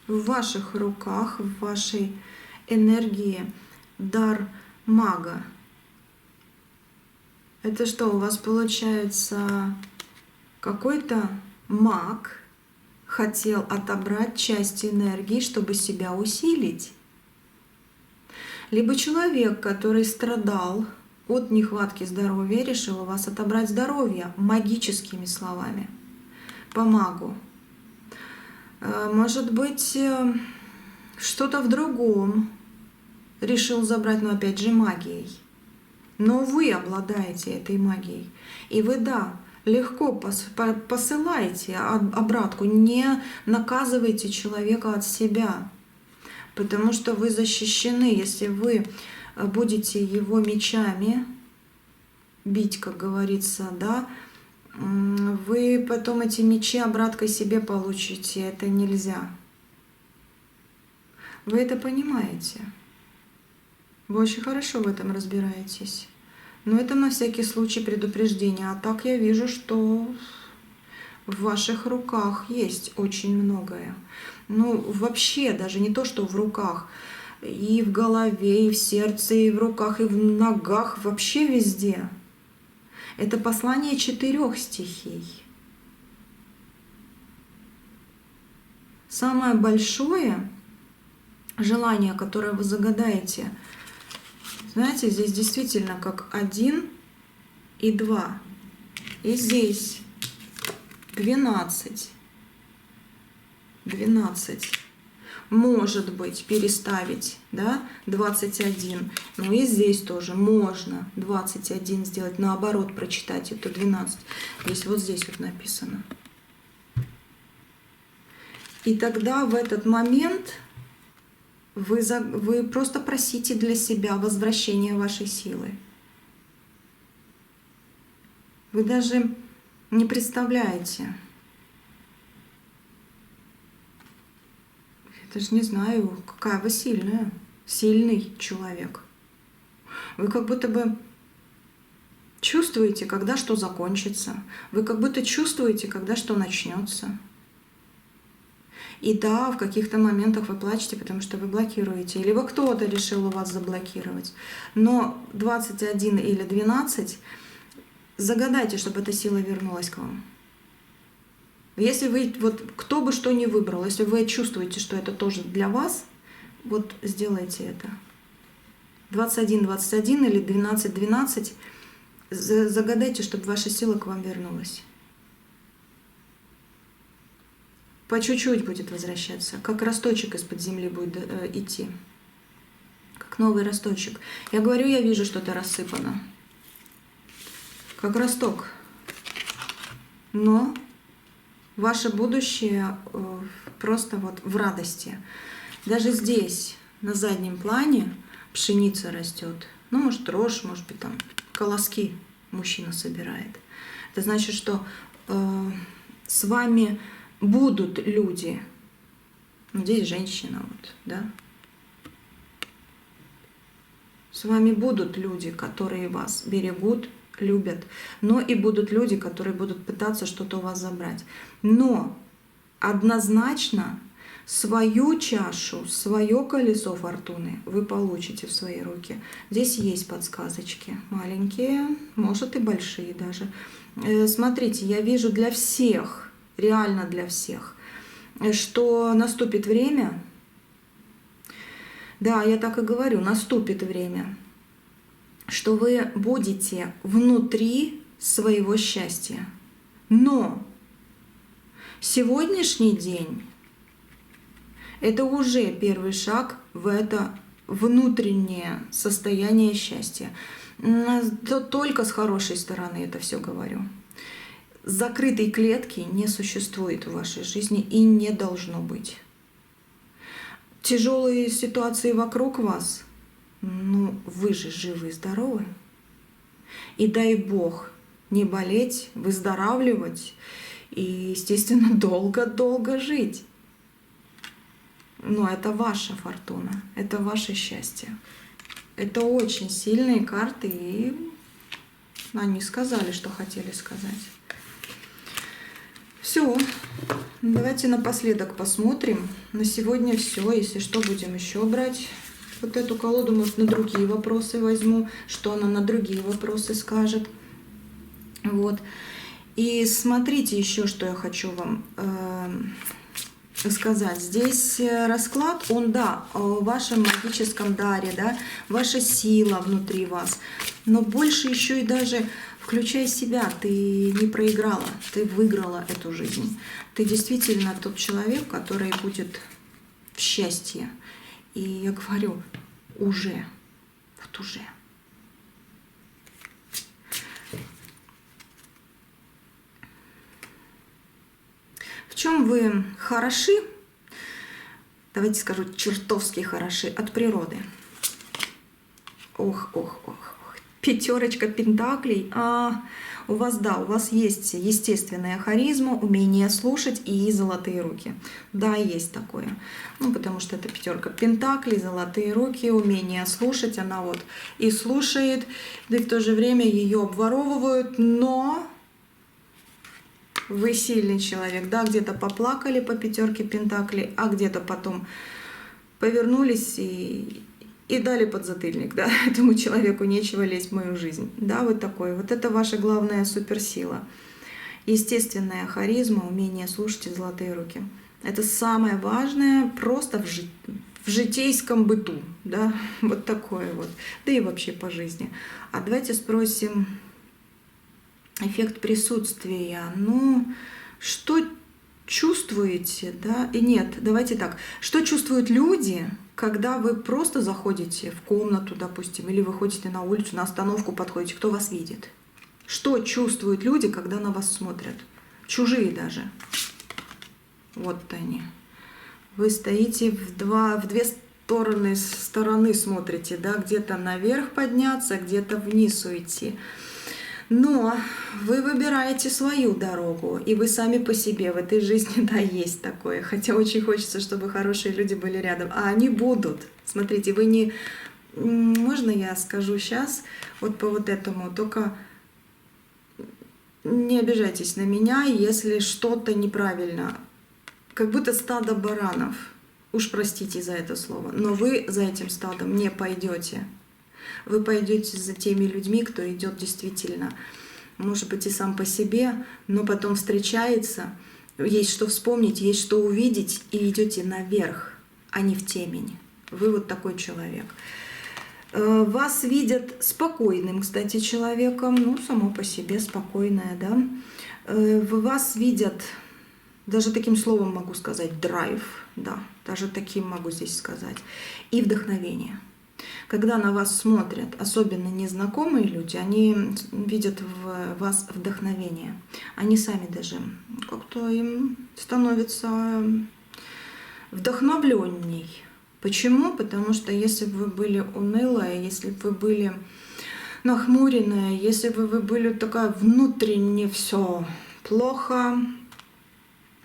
В ваших руках, в вашей энергии дар мага. Это что, у вас получается какой-то маг хотел отобрать часть энергии, чтобы себя усилить? Либо человек, который страдал от нехватки здоровья, решил у вас отобрать здоровье магическими словами, по магу. Может быть, что-то в другом решил забрать, но опять же магией. Но вы обладаете этой магией. И вы, да, легко посылаете обратку, не наказывайте человека от себя. Потому что вы защищены. Если вы будете его мечами бить, как говорится, да, вы потом эти мечи обраткой себе получите. Это нельзя. Вы это понимаете. Вы очень хорошо в этом разбираетесь. Но это на всякий случай предупреждение. А так я вижу, что в ваших руках есть очень многое. Ну, вообще, даже не то, что в руках. И в голове, и в сердце, и в руках, и в ногах. Вообще везде. Это послание 4 стихий. Самое большое желание, которое вы загадаете, знаете, здесь действительно как 1 и 2. И здесь 12. 12. может быть, переставить, да, 21. Ну и здесь тоже можно 21 сделать, наоборот, прочитать эту 12. Здесь вот здесь вот написано. И тогда в этот момент вы просто просите для себя возвращения вашей силы. Вы даже не представляете. Я даже не знаю, какая вы сильная. Сильный человек. Вы как будто бы чувствуете, когда что закончится. Вы как будто чувствуете, когда что начнется. И да, в каких-то моментах вы плачете, потому что вы блокируете. Либо кто-то решил у вас заблокировать. Но 21 или 12 загадайте, чтобы эта сила вернулась к вам. Если вы, вот кто бы что ни выбрал, если вы чувствуете, что это тоже для вас, вот сделайте это. 21, 21 или 12, 12 загадайте, чтобы ваша сила к вам вернулась. По чуть-чуть будет возвращаться, как росточек из-под земли будет идти. Как новый росточек. Я говорю, я вижу, что-то рассыпано. Как росток. Но ваше будущее просто вот в радости. Даже здесь, на заднем плане, пшеница растет. Ну, может, рожь, может быть, там колоски мужчина собирает. Это значит, что с вами будут люди. Здесь женщина, вот, да. С вами будут люди, которые вас берегут, любят, но и будут люди, которые будут пытаться что-то у вас забрать. Но однозначно свою чашу, свое колесо фортуны вы получите в свои руки. Здесь есть подсказочки, маленькие, может и большие даже. Смотрите, я вижу для всех, реально для всех, что наступит время, да, я так и говорю, наступит время, что вы будете внутри своего счастья. Но сегодняшний день — это уже первый шаг в это внутреннее состояние счастья. Только с хорошей стороны это все говорю. Закрытой клетки не существует в вашей жизни и не должно быть. Тяжелые ситуации вокруг вас, ну вы же живы и здоровы. И дай Бог не болеть, выздоравливать и, естественно, долго-долго жить. Но это ваша фортуна, это ваше счастье. Это очень сильные карты, и они сказали, что хотели сказать. Все, давайте напоследок посмотрим. На сегодня все. Если что, будем еще брать вот эту колоду. Может, на другие вопросы возьму, что она на другие вопросы скажет. Вот. И смотрите еще, что я хочу вам сказать. Здесь расклад, он, да, о вашем магическом даре, да, ваша сила внутри вас. Но больше еще и даже включай себя, ты не проиграла, ты выиграла эту жизнь. Ты действительно тот человек, который будет в счастье. И я говорю, уже, вот уже. В чем вы хороши? Давайте скажу, чертовски хороши от природы. Ох, ох, ох. Пятерочка пентаклей. У вас, да, у вас есть естественная харизма, умение слушать и золотые руки. Да, есть такое. Ну, потому что это пятерка пентаклей, золотые руки, умение слушать. Она вот и слушает, да и в то же время ее обворовывают, но вы сильный человек. Да, где-то поплакали по пятерке пентаклей, а где-то потом повернулись и дали подзатыльник, да, этому человеку нечего лезть в мою жизнь. Да, вот такой. Вот это ваша главная суперсила. Естественная харизма, умение слушать и золотые руки. Это самое важное просто в житейском быту, да, вот такое вот. Да и вообще по жизни. А давайте спросим эффект присутствия. Ну, что чувствуете, да, и нет, давайте так, что чувствуют люди, когда вы просто заходите в комнату, допустим, или выходите на улицу, на остановку подходите, кто вас видит? Что чувствуют люди, когда на вас смотрят? Чужие даже. Вот они. Вы стоите в две стороны смотрите, да, где-то наверх подняться, где-то вниз уйти. Но вы выбираете свою дорогу, и вы сами по себе в этой жизни, да, есть такое. Хотя очень хочется, чтобы хорошие люди были рядом, а они будут. Смотрите, вы не... Можно я скажу сейчас вот по вот этому, только не обижайтесь на меня, если что-то неправильно. Как будто стадо баранов. Уж простите за это слово, но вы за этим стадом не пойдете. Вы пойдете за теми людьми, кто идет действительно, может быть, и сам по себе, но потом встречается, есть что вспомнить, есть что увидеть, и идете наверх, а не в темень. Вы вот такой человек. Вас видят спокойным, кстати, человеком, ну, само по себе спокойное, да. Вас видят, даже таким словом могу сказать, драйв, да, даже таким могу здесь сказать, и вдохновение. Когда на вас смотрят, особенно незнакомые люди, они видят в вас вдохновение. Они сами даже как-то им становится вдохновленней. Почему? Потому что если бы вы были унылая, если бы вы были нахмуренная, если бы вы были такая внутренне все плохо,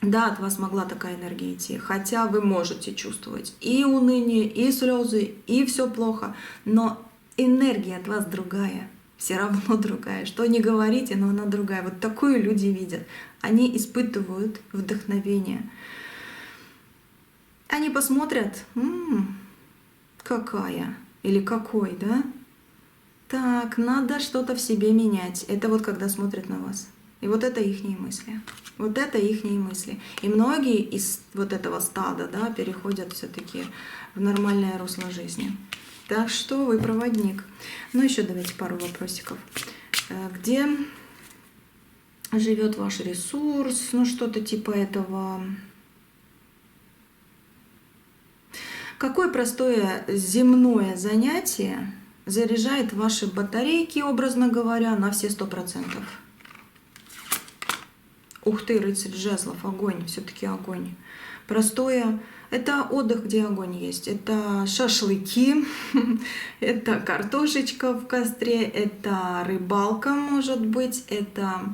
да, от вас могла такая энергия идти, хотя вы можете чувствовать и уныние, и слезы, и все плохо, но энергия от вас другая, все равно другая. Что не говорите, но она другая. Вот такую люди видят. Они испытывают вдохновение. Они посмотрят, какая или какой, да? Так, надо что-то в себе менять. Это вот когда смотрят на вас. И вот это ихние мысли. Вот это ихние мысли. И многие из вот этого стада, да, переходят все-таки в нормальное русло жизни. Так что вы проводник. Ну, еще давайте пару вопросиков. Где живет ваш ресурс? Ну, что-то типа этого. Какое простое земное занятие заряжает ваши батарейки, образно говоря, на все 100%? Ух ты, рыцарь жезлов, огонь, все-таки огонь. Простое, это отдых, где огонь есть. Это шашлыки, это картошечка в костре, это рыбалка, может быть, это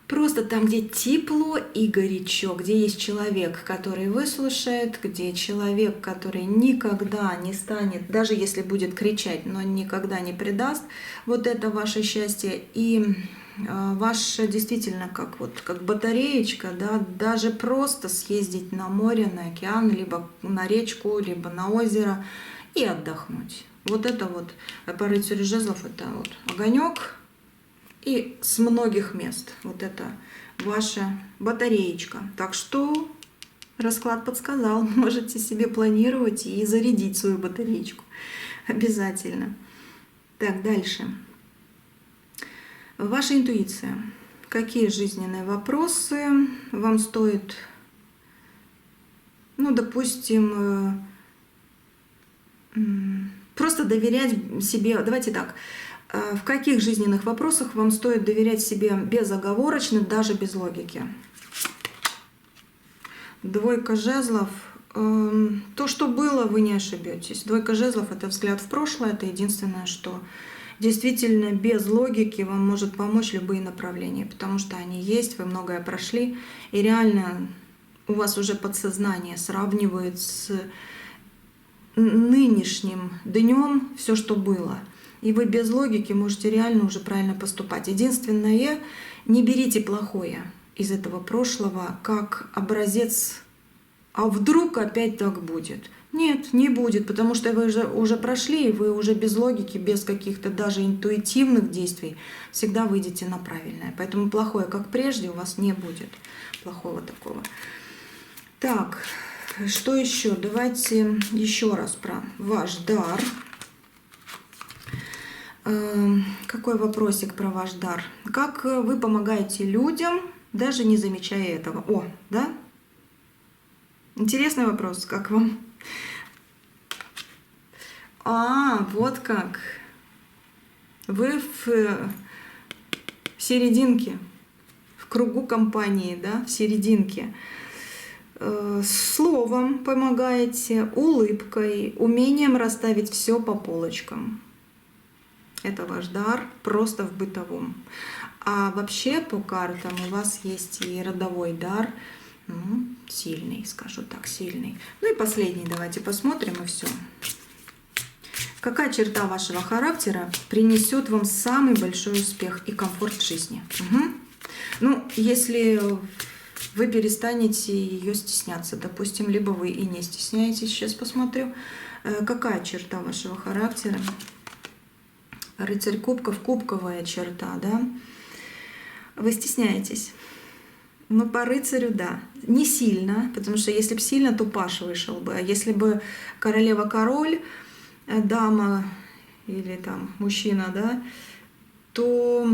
просто там, где тепло и горячо, где есть человек, который выслушает, где человек, который никогда не станет, даже если будет кричать, но никогда не предаст. Вот это ваше счастье. И ваша действительно как батареечка, да, даже просто съездить на море, на океан, либо на речку, либо на озеро и отдохнуть. Вот это вот по рыцарю жезлов, это вот огонек и с многих мест. Вот это ваша батареечка. Так что расклад подсказал, можете себе планировать и зарядить свою батареечку. Обязательно. Так, дальше. Ваша интуиция. Какие жизненные вопросы вам стоит, ну, допустим, просто доверять себе. Давайте так. В каких жизненных вопросах вам стоит доверять себе безоговорочно, даже без логики? Двойка жезлов. То, что было, вы не ошибетесь. Двойка жезлов — это взгляд в прошлое, это единственное, что действительно без логики вам может помочь любые направления, потому что они есть, вы многое прошли, и реально у вас уже подсознание сравнивает с нынешним днем все, что было. И вы без логики можете реально уже правильно поступать. Единственное, не берите плохое из этого прошлого как образец, а вдруг опять так будет. Нет, не будет, потому что вы уже прошли, и вы уже без логики, без каких-то даже интуитивных действий всегда выйдете на правильное. Поэтому плохое, как прежде, у вас не будет. Плохого такого. Так, что еще? Давайте еще раз про ваш дар. Какой вопросик про ваш дар? Как вы помогаете людям даже не замечая этого. О, да? Интересный вопрос, как вам? Вот как. Вы в серединке, в кругу компании, да, в серединке. Словом помогаете, улыбкой, умением расставить все по полочкам. Это ваш дар просто в бытовом. А вообще по картам у вас есть и родовой дар, сильный, скажу так, сильный. Ну и последний давайте посмотрим, и все. Какая черта вашего характера принесет вам самый большой успех и комфорт в жизни? Ну, если вы перестанете ее стесняться, допустим, либо вы и не стесняетесь, сейчас посмотрю, какая черта вашего характера. Рыцарь кубков, кубковая черта, да? Вы стесняетесь. Ну, по рыцарю, да. Не сильно, потому что если бы сильно, то Паша вышел бы. А если бы королева-король, дама или там мужчина, да, то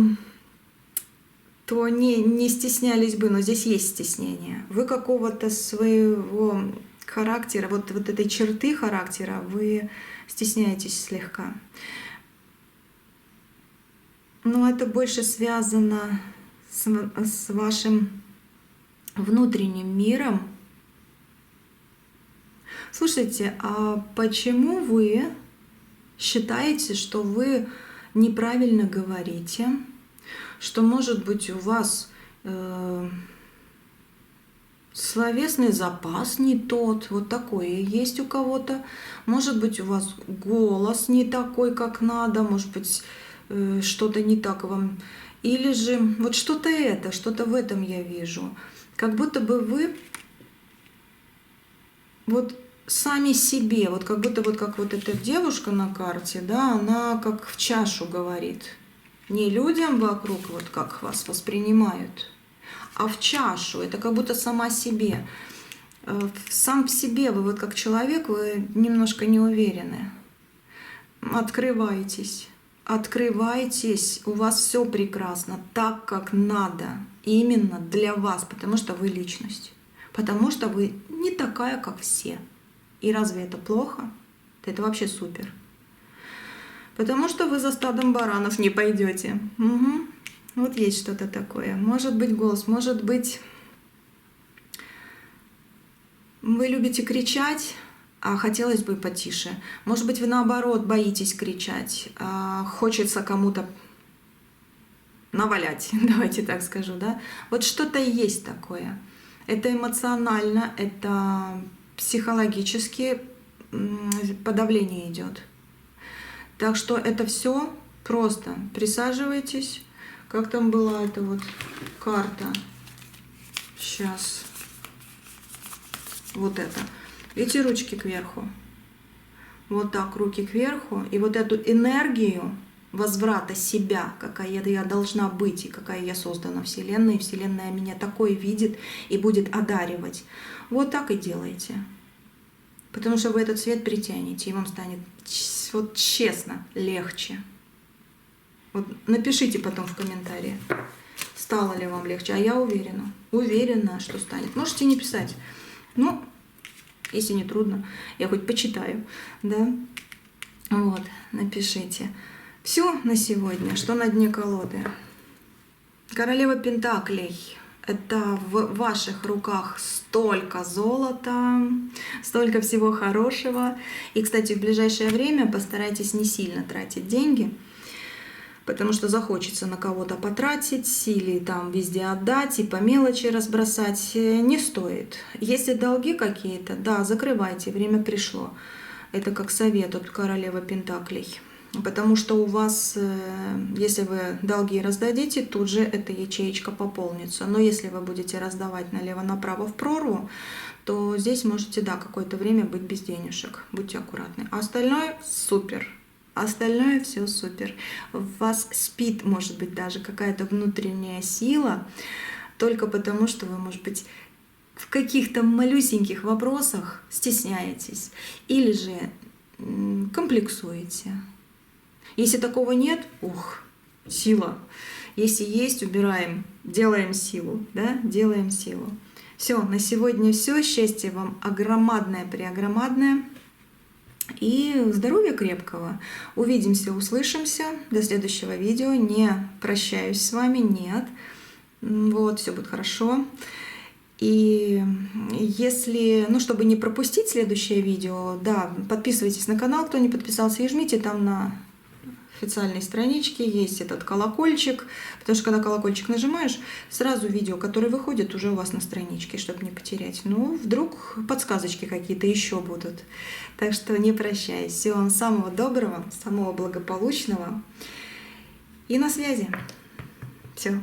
не стеснялись бы, но здесь есть стеснение. Вы какого-то своего характера, вот этой черты характера, вы стесняетесь слегка. Но это больше связано с вашим внутренним миром. Слушайте, а почему вы считаете, что вы неправильно говорите, что, может быть, у вас словесный запас не тот, вот такое есть у кого-то, может быть, у вас голос не такой, как надо, может быть, что-то не так вам, или же вот что-то в этом я вижу, как будто бы вы вот сами себе, вот как будто вот как вот эта девушка на карте, да, она как в чашу говорит. Не людям вокруг, вот как вас воспринимают, а в чашу. Это как будто сама себе. Сам в себе вы вот как человек, вы немножко не уверены. Открывайтесь. Открывайтесь. У вас все прекрасно, так, как надо. Именно для вас, потому что вы личность. Потому что вы не такая, как все. И разве это плохо? Это вообще супер. Потому что вы за стадом баранов не пойдете. Вот есть что-то такое. Может быть голос, может быть вы любите кричать, а хотелось бы потише. Может быть вы наоборот боитесь кричать, а хочется кому-то навалять, давайте так скажу, да? Вот что-то есть такое. Это эмоционально, это психологически подавление идет. Так что это все просто. Присаживайтесь. Как там была эта вот карта? Сейчас. Вот это. Видите, ручки кверху. Вот так, руки кверху. И вот эту энергию возврата себя, какая я должна быть и какая я создана Вселенной. И Вселенная меня такой видит и будет одаривать. Вот так и делайте. Потому что вы этот свет притянете, и вам станет вот честно легче. Вот напишите потом в комментариях, стало ли вам легче. А я уверена, что станет. Можете не писать. Ну, если не трудно, я хоть почитаю, да. Вот, напишите. Все на сегодня. Что на дне колоды? Королева Пентаклей. Это в ваших руках столько золота, столько всего хорошего. И, кстати, в ближайшее время постарайтесь не сильно тратить деньги, потому что захочется на кого-то потратить или там везде отдать и по мелочи разбросать. Не стоит. Если долги какие-то, да, закрывайте, время пришло. Это как совет от королевы Пентаклей. Потому что у вас, если вы долги раздадите, тут же эта ячеечка пополнится. Но если вы будете раздавать налево-направо в прорву, то здесь можете, да, какое-то время быть без денежек. Будьте аккуратны. А остальное супер. Остальное все супер. В вас спит, может быть, даже какая-то внутренняя сила, только потому что вы, может быть, в каких-то малюсеньких вопросах стесняетесь или же комплексуете. Если такого нет, сила. Если есть, убираем, делаем силу, да, делаем силу. Все, на сегодня все. Счастья вам огромадное, преогромадное. И здоровья крепкого. Увидимся, услышимся. До следующего видео. Не прощаюсь с вами, нет. Вот, все будет хорошо. И если, чтобы не пропустить следующее видео, да, подписывайтесь на канал, кто не подписался, и жмите там на официальной страничке, есть этот колокольчик, потому что когда колокольчик нажимаешь, сразу видео, которые выходят, уже у вас на страничке, чтобы не потерять. Вдруг подсказочки какие-то еще будут. Так что не прощаюсь. Всего вам самого доброго, самого благополучного. И на связи. Все.